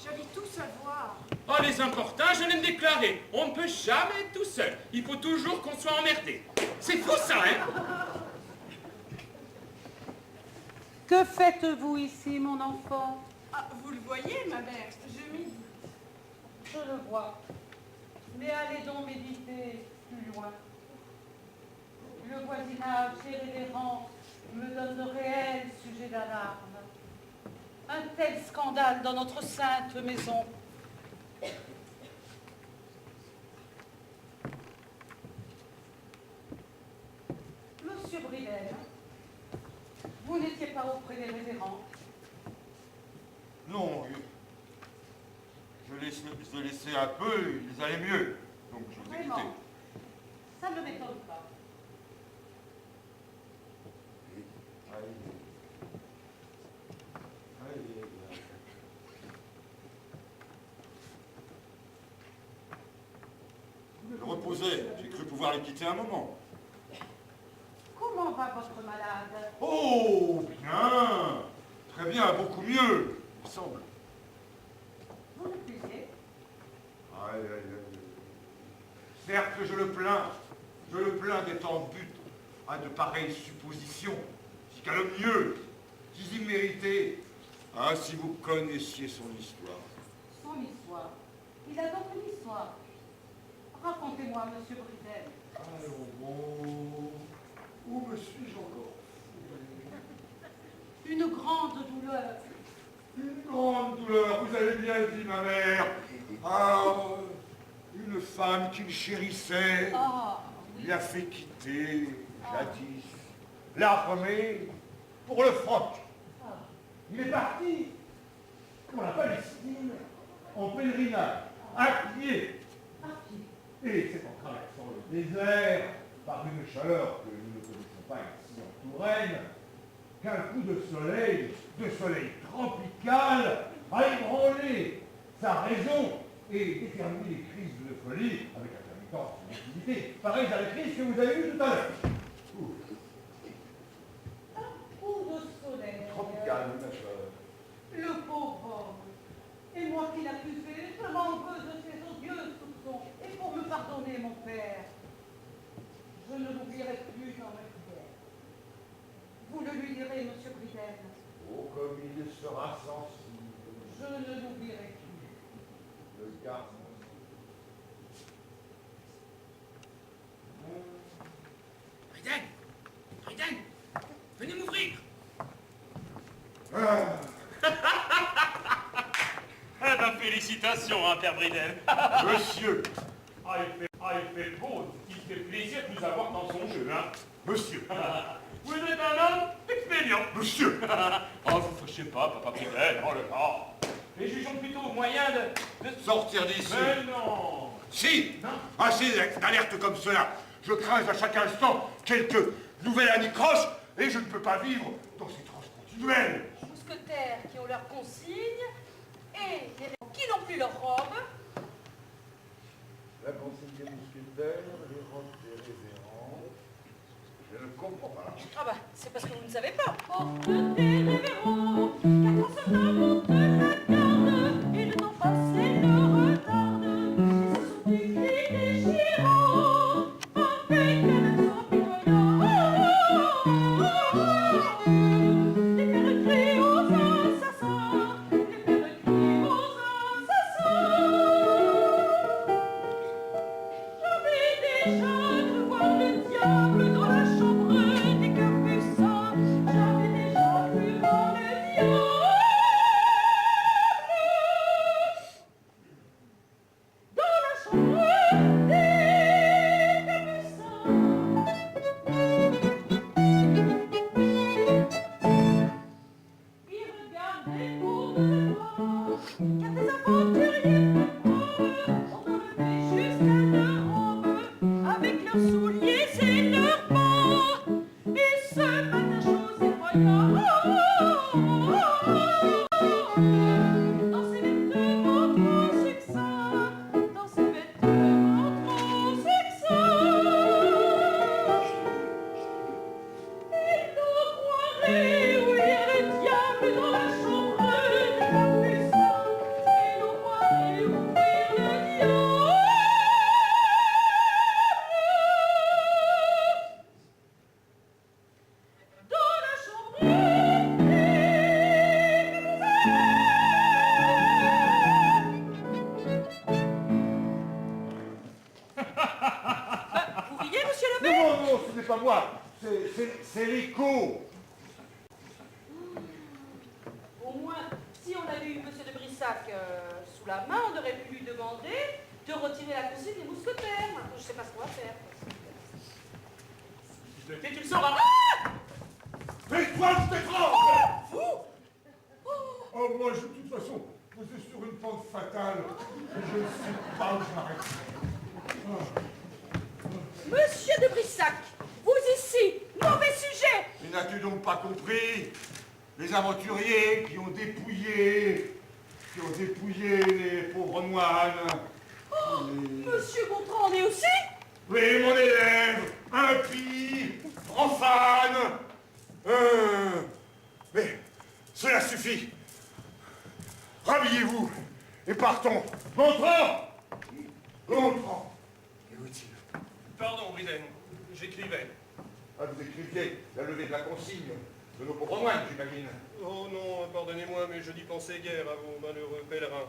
J'allais tout savoir. Oh, les importuns, je l'aime déclarer. On ne peut jamais être tout seul. Il faut toujours qu'on soit emmerdé. C'est fou, ça, hein? Que faites-vous ici, mon enfant? Ah, vous le voyez, ma mère, je m'y dis. Je le vois. Mais allez donc méditer plus loin. Le voisinage irrévérent me donne de réels sujets d'alarme. Un tel scandale dans notre sainte maison. Monsieur Bridel, vous n'étiez pas auprès des révérends? Non, je laissais un peu, ils allaient mieux. Donc je vous ai quitté. Vraiment, ça ne m'étonne pas. Je reposais, j'ai cru pouvoir les quitter un moment. Comment va votre malade? Oh, bien, très bien, beaucoup mieux, il me semble. Vous le plaisez? Aïe, aïe, aïe. Certes, je le plains d'être en but à de pareilles suppositions, si calomnieuses, si imméritées. Ah, si vous connaissiez son histoire. Son histoire. Il a donc une histoire. Racontez-moi, monsieur Bridel. Allons bon. Où me suis-je encore fourré? Une grande douleur. Une grande douleur, vous avez bien dit, ma mère. Ah, une femme qu'il chérissait, Ah, oui. l'a fait quitter, jadis, l'a remis pour le froc. Ah, Il est parti pour la Palestine, en pèlerinage, à pied. à pied. Et c'est en traversant le désert, par une chaleur que nous ne connaissons pas ici en Touraine, qu'un coup de soleil tropical, a ébranlé sa raison et déterminé les crises de folie avec intermittence et activité, pareilles à la crise que vous avez eue tout à l'heure. Un coup de soleil. Tropical, ma chère. Le pauvre homme. Et moi qui l'accusais, je m'en veux de ses odieux soupçons. Et pour me pardonner, mon père, je ne l'oublierai plus dans ma prière. Vous le lui direz, monsieur Bridel. Oh, comme il sera sensible. Je ne l'oublierai plus. Le garçon. Bridel! Bridel! Venez m'ouvrir! Eh ben, félicitations, hein, Père Bridel. Monsieur, Il fait beau, il fait plaisir de vous avoir dans son jeu, hein. monsieur, Vous êtes un homme expédient. monsieur. Oh, vous fâchez pas, Papa Bridel, oh là là. Et jugeons plutôt au moyen de... Sortir d'ici. Mais non. Si, Non. assez d'alertes comme cela. Je crains à chaque instant quelque nouvelle anicroche et je ne peux pas vivre dans ces transes continuelles. Mousquetaires qui ont leur consigne et les qui n'ont plus leur robe. La consigne des mousquetaires, les robes des révérends. Je ne comprends pas. Ah bah, c'est parce que vous ne savez pas. Porte tes révérends, car ton soldat monte la garde, et ne t'en passer ne retarde. Et ce sont des cris déchirants, avec un champignon. Les pères crient aux assassins, les pères crient aux assassins. J'avais déjà cru voir le diable dans la chambre des capucins. J'avais déjà c'est l'écho. Au moins, si on avait eu M. de Brissac sous la main, on aurait pu lui demander de retirer la consigne des mousquetaires. Maintenant, je ne sais pas ce qu'on va faire. Si je le fais, tu le sauras. Mais toi, je t'étrangle. Oh, moi, de toute façon, je suis sur une pente fatale. Je ne sais pas où je m'arrêterai. Monsieur de Brissac, vous ici, mauvais sujet. Mais n'as-tu donc pas compris? Les aventuriers qui ont dépouillé les pauvres moines. Monsieur Gontran en est aussi? Oui, mon élève, impie, profane. Mais cela suffit. Rhabillez-vous et partons. Gontran! Gontran! Où est-il? Pardon, Briden, j'écrivais. Ah, vous écriviez la levée de la consigne de nos pauvres moines, j'imagine. Oh non, pardonnez-moi, mais je n'y pensais guère à vos malheureux pèlerins.